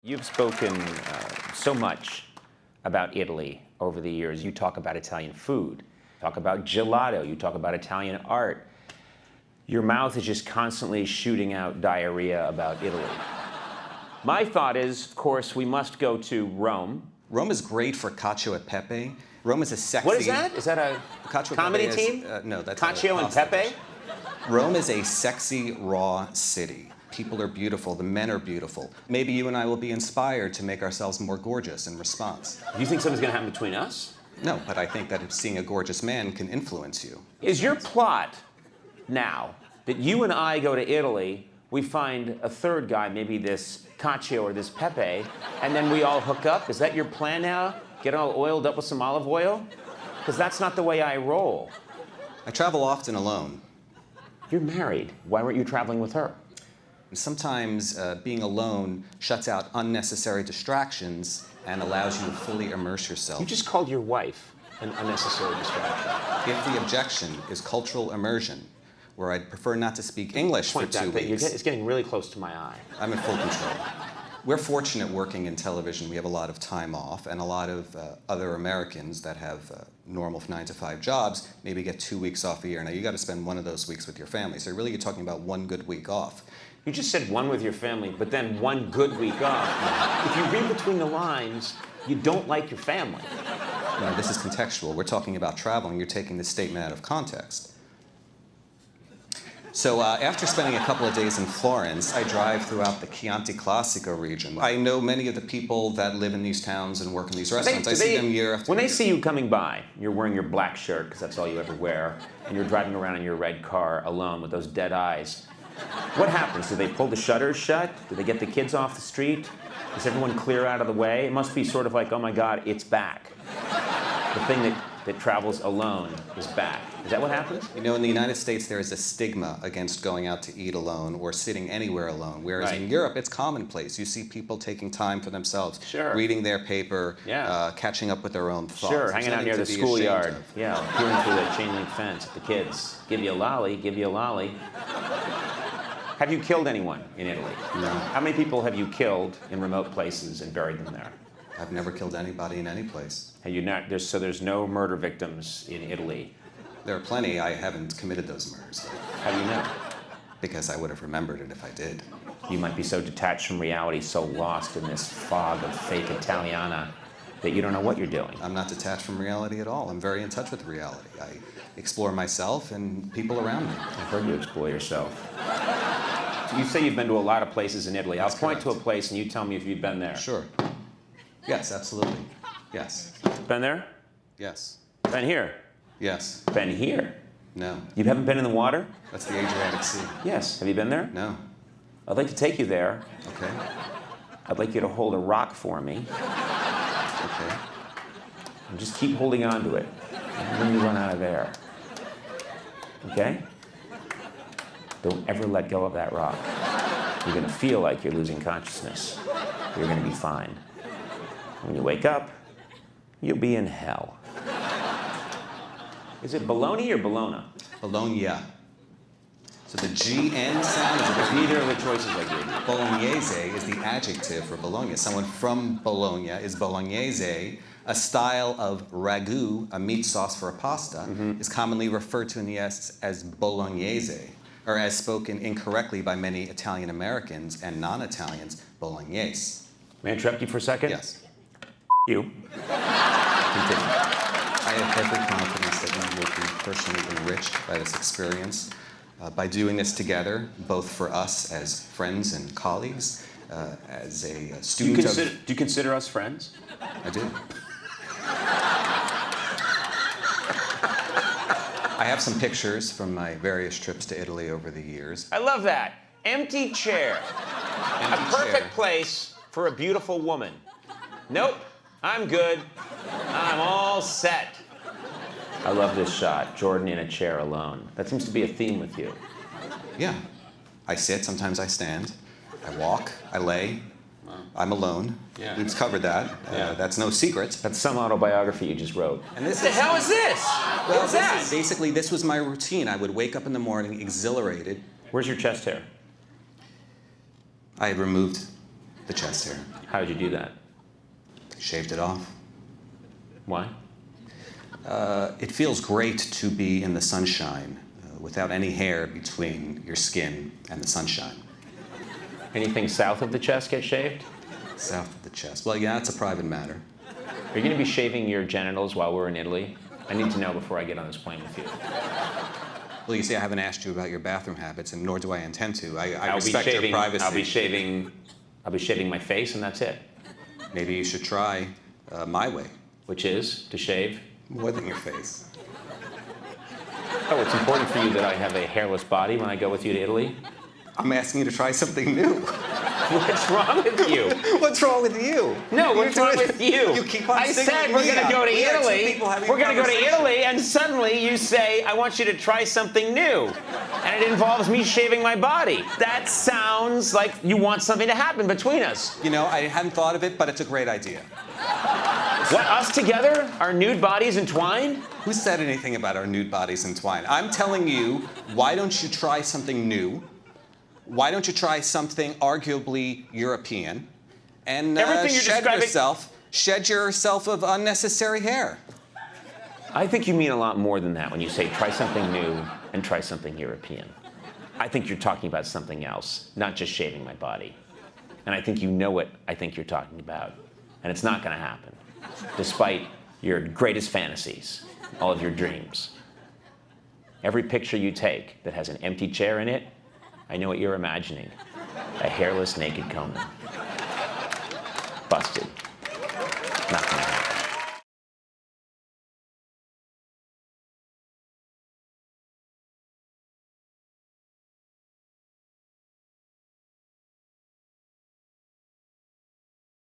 You've spoken so much about Italy over the years. You talk about Italian food, you talk about gelato, you talk about Italian art. Your mouth is just constantly shooting out diarrhea about Italy. My thought is, of course, we must go to Rome. Rome is great for Cacio and Pepe. Rome is a sexy... What is that? Is that a comedy team? No, that's Cacio and Pepe? Rome is a sexy, raw city. People are beautiful, the men are beautiful. Maybe you and I will be inspired to make ourselves more gorgeous in response. Do you think something's gonna happen between us? No, but I think that seeing a gorgeous man can influence you. Is your plot now that you and I go to Italy, we find a third guy, maybe this Cacio or this Pepe, and then we all hook up? Is that your plan now? Get all oiled up with some olive oil? Because that's not the way I roll. I travel often alone. You're married. Why weren't you traveling with her? Sometimes being alone shuts out unnecessary distractions and allows you to fully immerse yourself. You just called your wife an unnecessary distraction. If the objection is cultural immersion, where I'd prefer not to speak English for 2 weeks. It's getting really close to my eye. I'm in full control. We're fortunate working in television. We have a lot of time off, and a lot of other Americans that have normal 9-to-5 jobs maybe get 2 weeks off a year. Now, you got to spend one of those weeks with your family. So really, you're talking about one good week off. You just said one with your family, but then one good week off. If you read between the lines, you don't like your family. No, this is contextual. We're talking about traveling. You're taking this statement out of context. So after spending a couple of days in Florence, I drive throughout the Chianti Classico region. I know many of the people that live in these towns and work in these restaurants. I see them year after year. When they see you coming by, you're wearing your black shirt, because that's all you ever wear, and you're driving around in your red car alone with those dead eyes. What happens? Do they pull the shutters shut? Do they get the kids off the street? Does everyone clear out of the way? It must be sort of like, oh my God, it's back. The thing that travels alone is back. Is that what happens? You know, in the United States, there is a stigma against going out to eat alone or sitting anywhere alone, whereas in Europe, it's commonplace. You see people taking time for themselves, reading their paper, catching up with their own thoughts. Sure, hanging out near the schoolyard. Yeah, peering through the chain link fence at the kids. Give you a lolly, give you a lolly. Have you killed anyone in Italy? No. How many people have you killed in remote places and buried them there? I've never killed anybody in any place. Have you not? So there's no murder victims in Italy? There are plenty. I haven't committed those murders. How do you know? Because I would have remembered it if I did. You might be so detached from reality, so lost in this fog of fake Italiana, that you don't know what you're doing. I'm not detached from reality at all. I'm very in touch with reality. I explore myself and people around me. I've heard you explore yourself. You say you've been to a lot of places in Italy. I'll point to a place and you tell me if you've been there. Sure. Yes, absolutely. Yes. Been there? Yes. Been here? Yes. Been here? No. You haven't been in the water? That's the Adriatic Sea. Yes. Have you been there? No. I'd like to take you there. Okay. I'd like you to hold a rock for me. Okay. And just keep holding on to it. And then you run out of air. Okay? Don't ever let go of that rock. You're gonna feel like you're losing consciousness. You're gonna be fine. When you wake up, you'll be in hell. Is it bologna or Bologna? Bologna. So the GN sound is neither of the choices I gave you. Bolognese is the adjective for Bologna. Someone from Bologna is Bolognese. A style of ragu, a meat sauce for a pasta, is commonly referred to in the US as Bolognese, or as spoken incorrectly by many Italian Americans and non-Italians, Bolognese. May I interrupt you for a second? Yes. You. Continue. I have every confidence that we will be personally enriched by this experience. By doing this together, both for us as friends and colleagues, as a student do you consider us friends? I do. I have some pictures from my various trips to Italy over the years. I love that. Empty chair. A perfect place for a beautiful woman. Nope, I'm good. I'm all set. I love this shot, Jordan in a chair alone. That seems to be a theme with you. Yeah. I sit, sometimes I stand. I walk, I lay. I'm alone. Yeah. We've covered that. That's no secret. That's some autobiography you just wrote. And this what the hell is this? Well, What's that? Basically, this was my routine. I would wake up in the morning exhilarated. Where's your chest hair? I had removed the chest hair. How did you do that? Shaved it off. Why? It feels great to be in the sunshine without any hair between your skin and the sunshine. Anything south of the chest get shaved? South of the chest. Well, yeah, it's a private matter. Are you going to be shaving your genitals while we're in Italy? I need to know before I get on this plane with you. Well, you see, I haven't asked you about your bathroom habits, and nor do I intend to. I I'll respect be shaving, your privacy. I'll be shaving my face, and that's it. Maybe you should try my way. Which is to shave. More than your face. Oh, it's important for you that I have a hairless body when I go with you to Italy? I'm asking you to try something new. What's wrong with you? What's wrong with you? No, what's wrong with you? You keep on I said singling we're me going to out. go to We are two Italy. people having a We're going to go to conversation. Italy, and suddenly you say, I want you to try something new. And it involves me shaving my body. That sounds like you want something to happen between us. You know, I hadn't thought of it, but it's a great idea. What, us together? Our nude bodies entwined? Who said anything about our nude bodies entwined? I'm telling you, why don't you try something new? Why don't you try something arguably European? And shed yourself of unnecessary hair. I think you mean a lot more than that when you say try something new and try something European. I think you're talking about something else, not just shaving my body. And I think you know what I think you're talking about. And it's not going to happen, despite your greatest fantasies, all of your dreams. Every picture you take that has an empty chair in it, I know what you're imagining. A hairless, naked Conan. Busted. Not gonna happen.